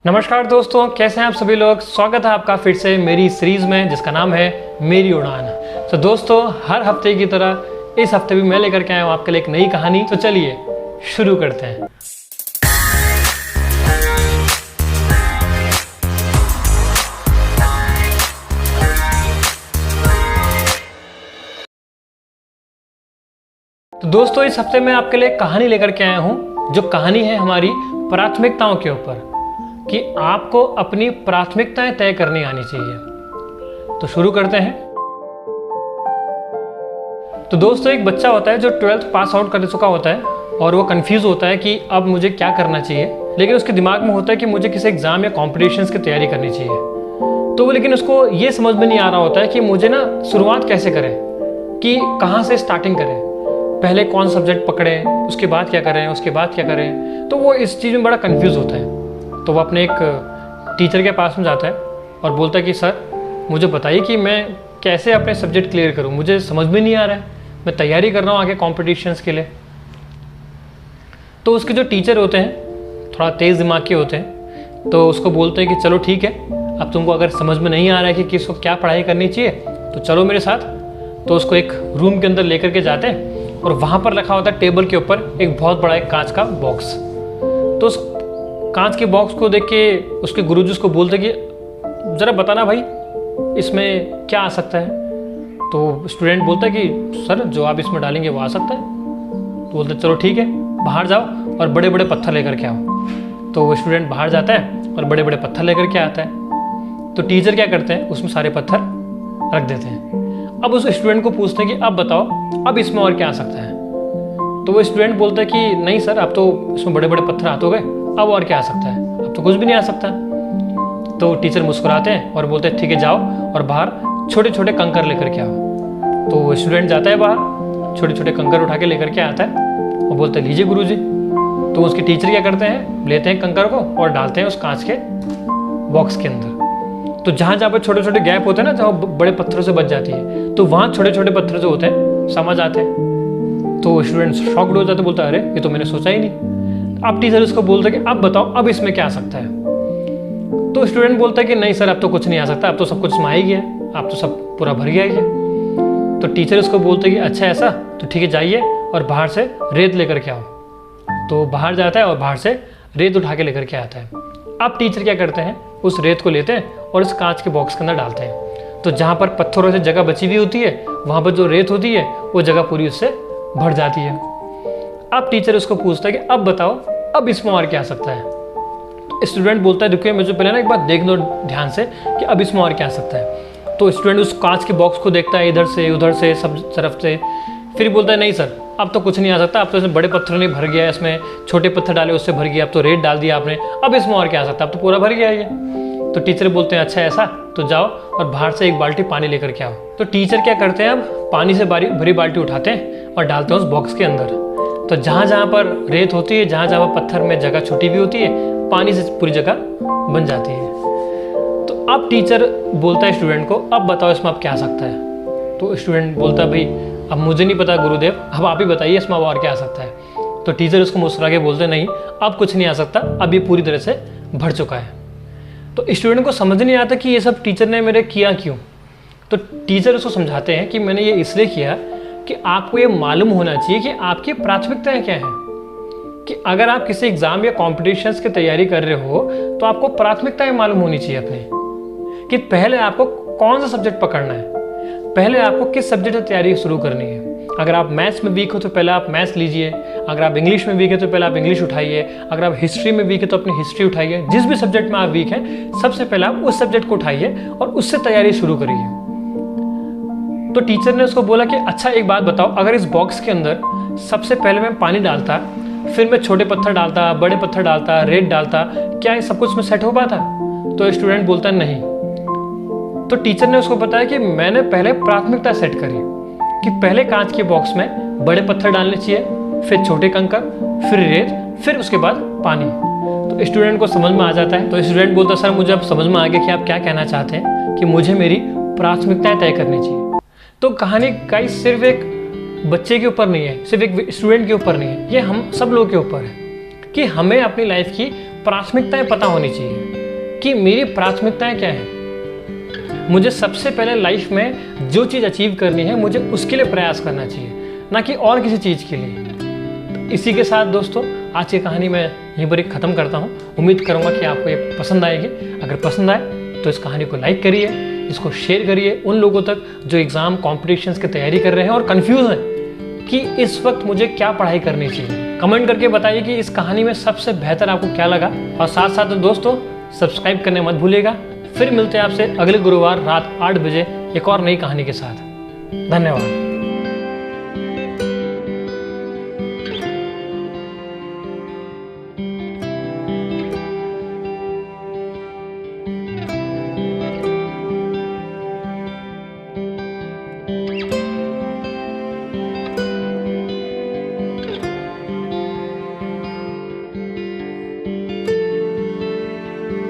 नमस्कार दोस्तों, कैसे हैं आप सभी लोग। स्वागत है आपका फिर से मेरी सीरीज में जिसका नाम है मेरी उड़ान। तो दोस्तों, हर हफ्ते की तरह इस हफ्ते भी मैं लेकर के आया हूँ आपके लिए एक नई कहानी। तो चलिए शुरू करते हैं। तो दोस्तों, इस हफ्ते मैं आपके लिए कहानी लेकर के आया हूँ जो कहानी है हमारी प्राथमिकताओं के ऊपर, कि आपको अपनी प्राथमिकताएं तय करनी आनी चाहिए। तो शुरू करते हैं। तो दोस्तों, एक बच्चा होता है जो 12th पास आउट कर चुका होता है और वो कंफ्यूज होता है कि अब मुझे क्या करना चाहिए, लेकिन उसके दिमाग में होता है कि मुझे किसी एग्जाम या कॉम्पिटिशन्स की तैयारी करनी चाहिए। तो वो लेकिन उसको ये समझ में नहीं आ रहा होता है कि मुझे ना शुरुआत कैसे करें, कि कहाँ से स्टार्टिंग करें, पहले कौन सब्जेक्ट पकड़ें, उसके बाद क्या करें, उसके बाद क्या करें। तो वो इस चीज़ में बड़ा कन्फ्यूज़ होता है। तो वो अपने एक टीचर के पास में जाता है और बोलता है कि सर, मुझे बताइए कि मैं कैसे अपने सब्जेक्ट क्लियर करूं, मुझे समझ में नहीं आ रहा है, मैं तैयारी कर रहा हूं आगे कॉम्पिटिशन्स के लिए। तो उसके जो टीचर होते हैं थोड़ा तेज़ दिमाग के होते हैं, तो उसको बोलते हैं कि चलो ठीक है, अब तुमको अगर समझ में नहीं आ रहा है कि किसको क्या पढ़ाई करनी चाहिए तो चलो मेरे साथ। तो उसको एक रूम के अंदर लेकर के जाते हैं और वहाँ पर रखा होता है टेबल के ऊपर एक बहुत बड़ा एक कांच का बॉक्स। तो उस कांच के बॉक्स को देख के उसके गुरुजी उसको बोलते कि ज़रा बताना भाई, इसमें क्या आ सकता है। तो स्टूडेंट बोलता है कि सर, जो आप इसमें डालेंगे वो आ सकता है। तो बोलते चलो ठीक है, बाहर जाओ और बड़े बड़े पत्थर लेकर के आओ। तो वो स्टूडेंट बाहर जाता है और बड़े बड़े पत्थर लेकर के आता है। तो टीचर क्या करते हैं, उसमें सारे पत्थर रख देते हैं। अब उस स्टूडेंट को पूछते हैं कि अब बताओ, अब इसमें और क्या आ सकता है। तो वो स्टूडेंट बोलता है कि नहीं सर, अब तो इसमें बड़े बड़े पत्थर आ तो गए, अब और क्या आ सकता है, अब तो कुछ भी नहीं आ सकता। तो टीचर मुस्कुराते हैं और बोलते हैं ठीक है, जाओ और बाहर छोटे छोटे कंकर लेकर के आओ। तो वो स्टूडेंट जाता है बाहर, छोटे छोटे कंकर उठा के लेकर के आता है और बोलते हैं लीजिए गुरुजी। तो उसके टीचर क्या करते हैं, लेते हैं कंकर को और डालते हैं उस कांच के बॉक्स के अंदर। तो जहाँ जहाँ पर छोटे छोटे गैप होते हैं ना, जहाँ बड़े पत्थरों से बच जाती है, तो वहाँ छोटे छोटे पत्थर जो होते हैं समझ आते हैं। तो स्टूडेंट शॉक्ड हो जाते, बोलता है अरे, ये तो मैंने सोचा ही नहीं। अब टीचर उसको बोलते कि अब बताओ, अब इसमें क्या आ सकता है। तो स्टूडेंट बोलता है कि नहीं सर, अब तो कुछ नहीं आ सकता, अब तो सब कुछ इसमें आ ही गया, अब तो सब पूरा भर गया ही है। तो टीचर उसको बोलते कि अच्छा ऐसा, तो ठीक है, जाइए और बाहर से रेत लेकर के आओ। तो बाहर जाता है और बाहर से रेत उठा के लेकर के आता है। अब टीचर क्या करते हैं, उस रेत को लेते हैं और इस कांच के बॉक्स के अंदर डालते हैं। तो जहाँ पर पत्थरों से जगह बची हुई होती है, वहाँ पर जो रेत होती है वो जगह पूरी उससे भर जाती है। अब टीचर उसको पूछता है कि अब बताओ, अब इसमें और क्या आ सकता है। तो स्टूडेंट बोलता है रुकिए, मुझे पहले ना एक बात देख लो ध्यान से कि अब इसमें और क्या आ सकता है। तो स्टूडेंट उस कांच के बॉक्स को देखता है, इधर से उधर से सब तरफ से, फिर बोलता है नहीं सर, अब तो कुछ नहीं आ सकता, अब तो इसमें बड़े पत्थर नहीं भर गया, इसमें छोटे पत्थर डाले उससे भर गया, अब तो रेत डाल दिया आपने, अब इसमें और क्या आ सकता है, अब तो पूरा भर गया ये। तो टीचर बोलते हैं अच्छा ऐसा, तो जाओ और बाहर से एक बाल्टी पानी लेकर के आओ। तो टीचर क्या करते हैं, अब पानी से भरी बाल्टी उठाते हैं और डालते हैं उस बॉक्स के अंदर। तो जहाँ जहाँ पर रेत होती है, जहाँ जहाँ पर पत्थर में जगह छुटी हुई होती है, पानी से पूरी जगह बन जाती है। तो अब टीचर बोलता है स्टूडेंट को, अब बताओ इसमें अब क्या आ सकता है। तो स्टूडेंट बोलता है भाई, अब मुझे नहीं पता गुरुदेव, अब आप ही बताइए इसमें अब और क्या आ सकता है। तो टीचर उसको मुस्कुरा के बोलते नहीं, अब कुछ नहीं आ सकता, अब ये पूरी तरह से भर चुका है। तो स्टूडेंट को समझ नहीं आता कि ये सब टीचर ने मेरे किया क्यों। तो टीचर उसको समझाते हैं कि मैंने ये इसलिए किया कि आपको ये मालूम होना चाहिए कि आपकी प्राथमिकताएं क्या हैं। कि अगर आप किसी एग्जाम या कॉम्पिटिशन्स की तैयारी कर रहे हो तो आपको प्राथमिकताएं मालूम होनी चाहिए अपनी, कि पहले आपको कौन सा सब्जेक्ट पकड़ना है, पहले आपको किस सब्जेक्ट से तैयारी शुरू करनी है। अगर आप मैथ्स में वीक हो तो पहले आप मैथ्स लीजिए, अगर आप इंग्लिश में वीक है तो पहले आप इंग्लिश उठाइए, अगर आप हिस्ट्री में वीक है तो अपनी हिस्ट्री उठाइए। जिस भी सब्जेक्ट में आप वीक हैं, सबसे पहले आप उस सब्जेक्ट को उठाइए और उससे तैयारी शुरू करिए। तो टीचर ने उसको बोला कि अच्छा एक बात बताओ, अगर इस बॉक्स के अंदर सबसे पहले मैं पानी डालता, फिर मैं छोटे पत्थर डालता, बड़े पत्थर डालता, रेत डालता, क्या ये सब कुछ में सेट हो पाता। तो स्टूडेंट बोलता नहीं। तो टीचर ने उसको बताया कि मैंने पहले प्राथमिकता सेट करी कि पहले कांच के बॉक्स में बड़े पत्थर डालने चाहिए, फिर छोटे कंकर, फिर रेत, फिर उसके बाद पानी। तो स्टूडेंट को समझ में आ जाता है। तो स्टूडेंट बोलता सर, मुझे अब समझ में आ गया कि आप क्या कहना चाहते हैं, कि मुझे मेरी प्राथमिकताएं तय करनी चाहिए। तो कहानी गाइस सिर्फ एक बच्चे के ऊपर नहीं है, सिर्फ एक स्टूडेंट के ऊपर नहीं है, ये हम सब लोगों के ऊपर है कि हमें अपनी लाइफ की प्राथमिकताएं पता होनी चाहिए। कि मेरी प्राथमिकताएं क्या हैं। मुझे सबसे पहले लाइफ में जो चीज़ अचीव करनी है मुझे उसके लिए प्रयास करना चाहिए, ना कि और किसी चीज़ के लिए। तो इसी के साथ दोस्तों आज की कहानी मैं यहीं पर ख़त्म करता हूँ। उम्मीद करूँगा कि आपको ये पसंद आएगी। अगर पसंद आए तो इस कहानी को लाइक करिए, इसको शेयर करिए उन लोगों तक जो एग्ज़ाम कॉम्पिटिशन्स की तैयारी कर रहे हैं और कन्फ्यूज़ हैं कि इस वक्त मुझे क्या पढ़ाई करनी चाहिए। कमेंट करके बताइए कि इस कहानी में सबसे बेहतर आपको क्या लगा। और साथ साथ दोस्तों सब्सक्राइब करने मत भूलिएगा। फिर मिलते हैं आपसे अगले गुरुवार रात 8 बजे एक और नई कहानी के साथ। धन्यवाद।